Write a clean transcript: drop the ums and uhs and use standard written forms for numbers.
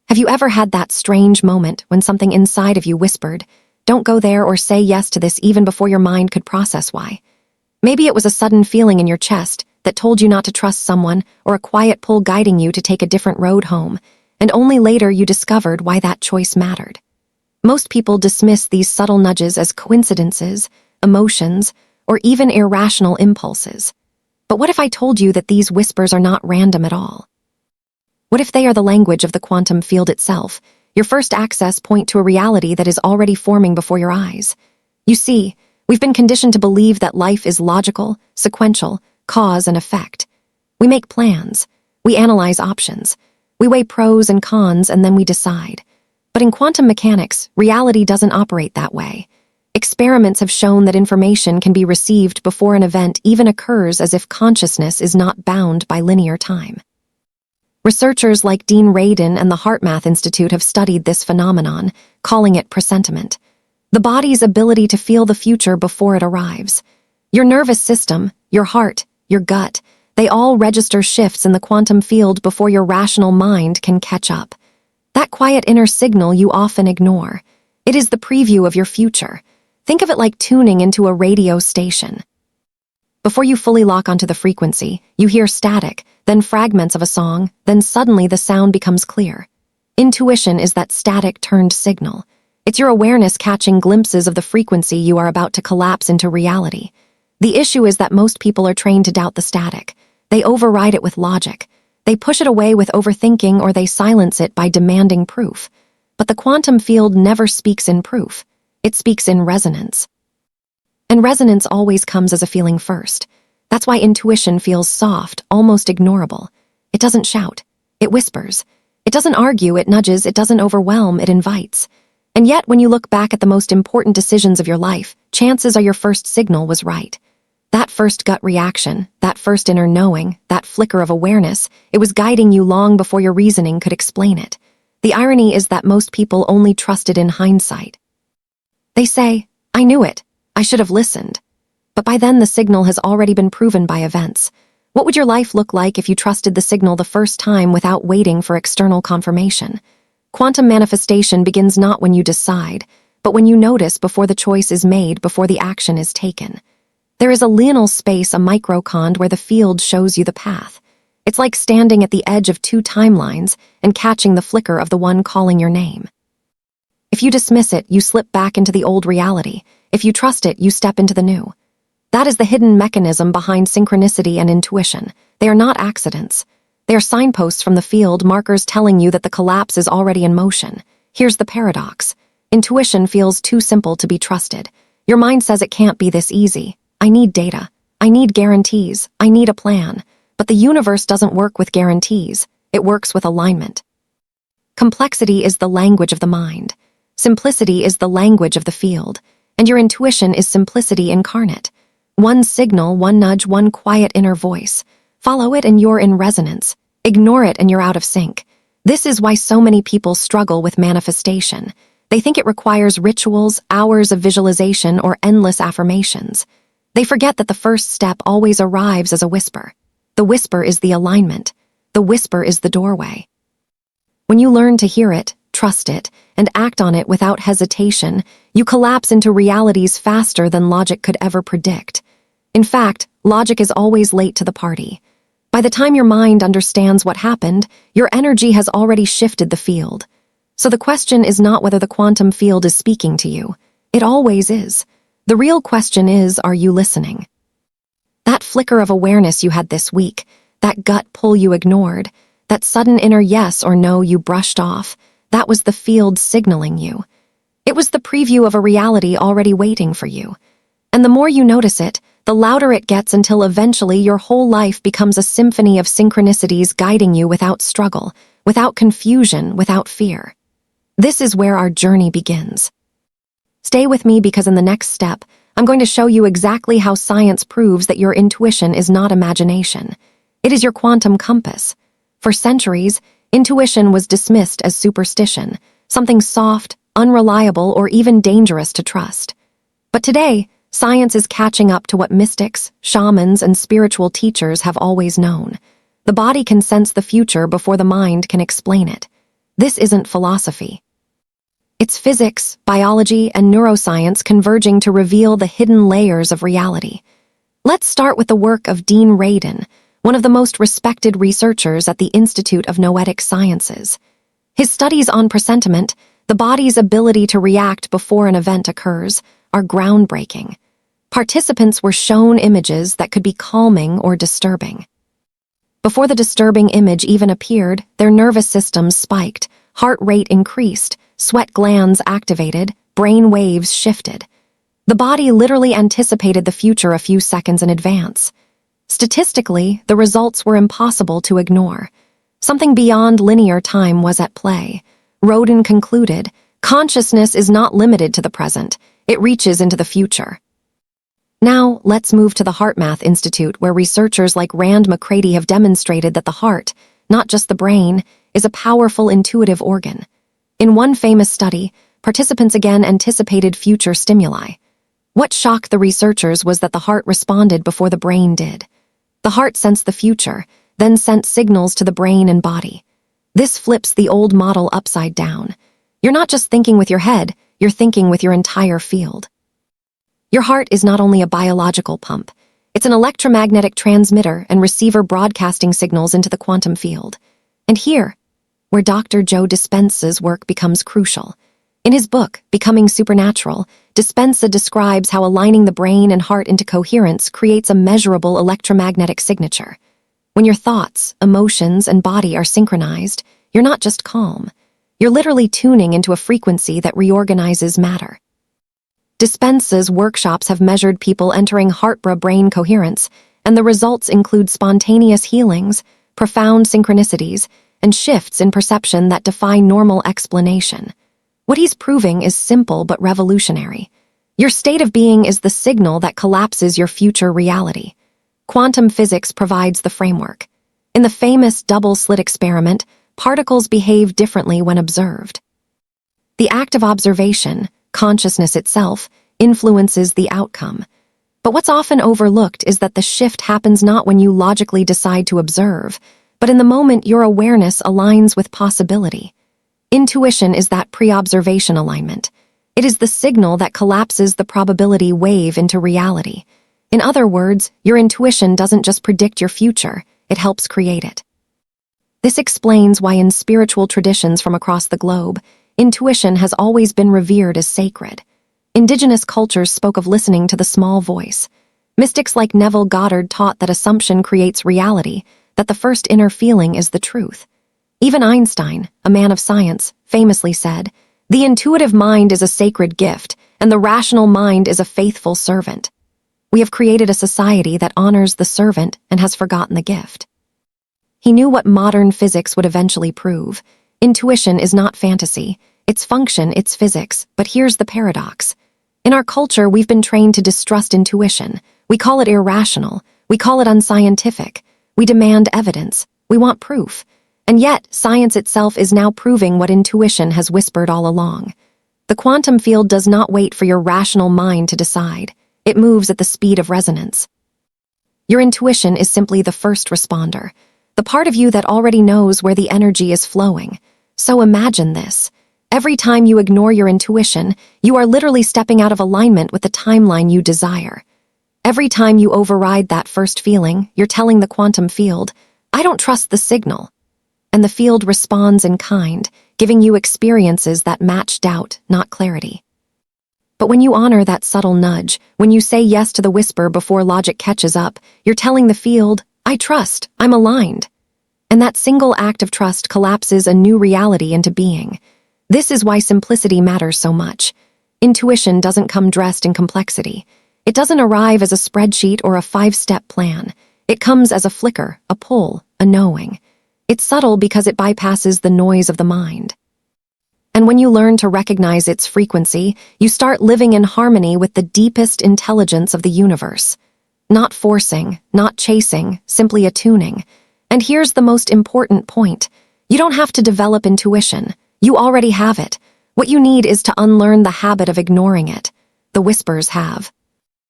Have you ever had that strange moment when something inside of you whispered, "Don't go there," or "Say yes to this," even before your mind could process why? Maybe it was a sudden feeling in your chest that told you not to trust someone, or a quiet pull guiding you to take a different road home, and only later you discovered why that choice mattered. Most people dismiss these subtle nudges as coincidences, emotions, or even irrational impulses. But what if I told you that these whispers are not random at all? What if they are the language of the quantum field itself, your first access point to a reality that is already forming before your eyes? You see, we've been conditioned to believe that life is logical, sequential, cause and effect. We make plans, we analyze options, we weigh pros and cons, and then we decide. But in quantum mechanics, reality doesn't operate that way. Experiments have shown that information can be received before an event even occurs, as if consciousness is not bound by linear time. Researchers like Dean Radin and the HeartMath Institute have studied this phenomenon, calling it presentiment, the body's ability to feel the future before it arrives. Your nervous system, your heart, your gut, they all register shifts in the quantum field before your rational mind can catch up. That quiet inner signal you often ignore. It is the preview of your future. Think of it like tuning into a radio station. Before you fully lock onto the frequency, you hear static, then fragments of a song, then suddenly the sound becomes clear. Intuition is that static-turned signal. It's your awareness catching glimpses of the frequency you are about to collapse into reality. The issue is that most people are trained to doubt the static. They override it with logic. They push it away with overthinking, or they silence it by demanding proof. But the quantum field never speaks in proof. It speaks in resonance. And resonance always comes as a feeling first. That's why intuition feels soft, almost ignorable. It doesn't shout. It whispers. It doesn't argue, it nudges, it doesn't overwhelm, it invites. And yet, when you look back at the most important decisions of your life, chances are your first signal was right. That first gut reaction, that first inner knowing, that flicker of awareness, it was guiding you long before your reasoning could explain it. The irony is that most people only trust it in hindsight. They say, "I knew it. I should have listened." But by then the signal has already been proven by events. What would your life look like if you trusted the signal the first time without waiting for external confirmation? Quantum manifestation begins not when you decide, but when you notice before the choice is made, before the action is taken. There is a liminal space, a microcond, where the field shows you the path. It's like standing at the edge of two timelines and catching the flicker of the one calling your name. If you dismiss it, you slip back into the old reality. If you trust it, you step into the new. That is the hidden mechanism behind synchronicity and intuition. They are not accidents. They are signposts from the field, markers telling you that the collapse is already in motion. Here's the paradox. Intuition feels too simple to be trusted. Your mind says it can't be this easy. I need data. I need guarantees. I need a plan. But the universe doesn't work with guarantees. It works with alignment. Complexity is the language of the mind. Simplicity is the language of the field. And your intuition is simplicity incarnate. One signal, one nudge, one quiet inner voice. Follow it and you're in resonance. Ignore it and you're out of sync. This is why so many people struggle with manifestation. They think it requires rituals, hours of visualization, or endless affirmations. They forget that the first step always arrives as a whisper. The whisper is the alignment. The whisper is the doorway. When you learn to hear it, trust it, and act on it without hesitation, you collapse into realities faster than logic could ever predict. In fact, logic is always late to the party. By the time your mind understands what happened, your energy has already shifted the field. So the question is not whether the quantum field is speaking to you. It always is. The real question is, are you listening? That flicker of awareness you had this week, that gut pull you ignored, that sudden inner yes or no you brushed off, that was the field signaling you. It was the preview of a reality already waiting for you. And the more you notice it, the louder it gets, until eventually your whole life becomes a symphony of synchronicities guiding you without struggle, without confusion, without fear. This is where our journey begins. Stay with me, because in the next step, I'm going to show you exactly how science proves that your intuition is not imagination. It is your quantum compass. For centuries, intuition was dismissed as superstition, something soft, unreliable, or even dangerous to trust. But today, science is catching up to what mystics, shamans, and spiritual teachers have always known. The body can sense the future before the mind can explain it. This isn't philosophy. It's physics, biology, and neuroscience converging to reveal the hidden layers of reality. Let's start with the work of Dean Radin, one of the most respected researchers at the Institute of Noetic Sciences. His studies on presentiment, the body's ability to react before an event occurs, are groundbreaking. Participants were shown images that could be calming or disturbing. Before the disturbing image even appeared, their nervous systems spiked, heart rate increased, sweat glands activated, brain waves shifted. The body literally anticipated the future a few seconds in advance. Statistically, the results were impossible to ignore. Something beyond linear time was at play. Rodin concluded, consciousness is not limited to the present, it reaches into the future. Now, let's move to the HeartMath Institute, where researchers like Rand McCrady have demonstrated that the heart, not just the brain, is a powerful intuitive organ. In one famous study, participants again anticipated future stimuli. What shocked the researchers was that the heart responded before the brain did. The heart sensed the future, then sent signals to the brain and body. This flips the old model upside down. You're not just thinking with your head, you're thinking with your entire field. Your heart is not only a biological pump, it's an electromagnetic transmitter and receiver broadcasting signals into the quantum field. And here, where Dr. Joe Dispenza's work becomes crucial. In his book, Becoming Supernatural, Dispenza describes how aligning the brain and heart into coherence creates a measurable electromagnetic signature. When your thoughts, emotions, and body are synchronized, you're not just calm. You're literally tuning into a frequency that reorganizes matter. Dispenza's workshops have measured people entering heart-brain coherence, and the results include spontaneous healings, profound synchronicities, and shifts in perception that defy normal explanation. What he's proving is simple but revolutionary. Your state of being is the signal that collapses your future reality. Quantum physics provides the framework. In the famous double-slit experiment, particles behave differently when observed. The act of observation, consciousness itself, influences the outcome. But what's often overlooked is that the shift happens not when you logically decide to observe, but in the moment your awareness aligns with possibility. Intuition is that pre-observation alignment. It is the signal that collapses the probability wave into reality. In other words, your intuition doesn't just predict your future, it helps create it. This explains why in spiritual traditions from across the globe, intuition has always been revered as sacred. Indigenous cultures spoke of listening to the small voice. Mystics like Neville Goddard taught that assumption creates reality, that the first inner feeling is the truth. Even Einstein, a man of science, famously said, "The intuitive mind is a sacred gift, and the rational mind is a faithful servant." We have created a society that honors the servant and has forgotten the gift. He knew what modern physics would eventually prove. Intuition is not fantasy. It's function, it's physics. But here's the paradox. In our culture, we've been trained to distrust intuition. We call it irrational. We call it unscientific. We demand evidence. We want proof. And yet, science itself is now proving what intuition has whispered all along. The quantum field does not wait for your rational mind to decide. It moves at the speed of resonance. Your intuition is simply the first responder, the part of you that already knows where the energy is flowing. So imagine this. Every time you ignore your intuition, you are literally stepping out of alignment with the timeline you desire. Every time you override that first feeling, you're telling the quantum field, "I don't trust the signal." And the field responds in kind, giving you experiences that match doubt, not clarity. But when you honor that subtle nudge, when you say yes to the whisper before logic catches up, you're telling the field, "I trust, I'm aligned." And that single act of trust collapses a new reality into being. This is why simplicity matters so much. Intuition doesn't come dressed in complexity. It doesn't arrive as a spreadsheet or a 5-step plan. It comes as a flicker, a pull, a knowing. It's subtle because it bypasses the noise of the mind. And when you learn to recognize its frequency, you start living in harmony with the deepest intelligence of the universe. Not forcing, not chasing, simply attuning. And here's the most important point. You don't have to develop intuition. You already have it. What you need is to unlearn the habit of ignoring it. The whispers have.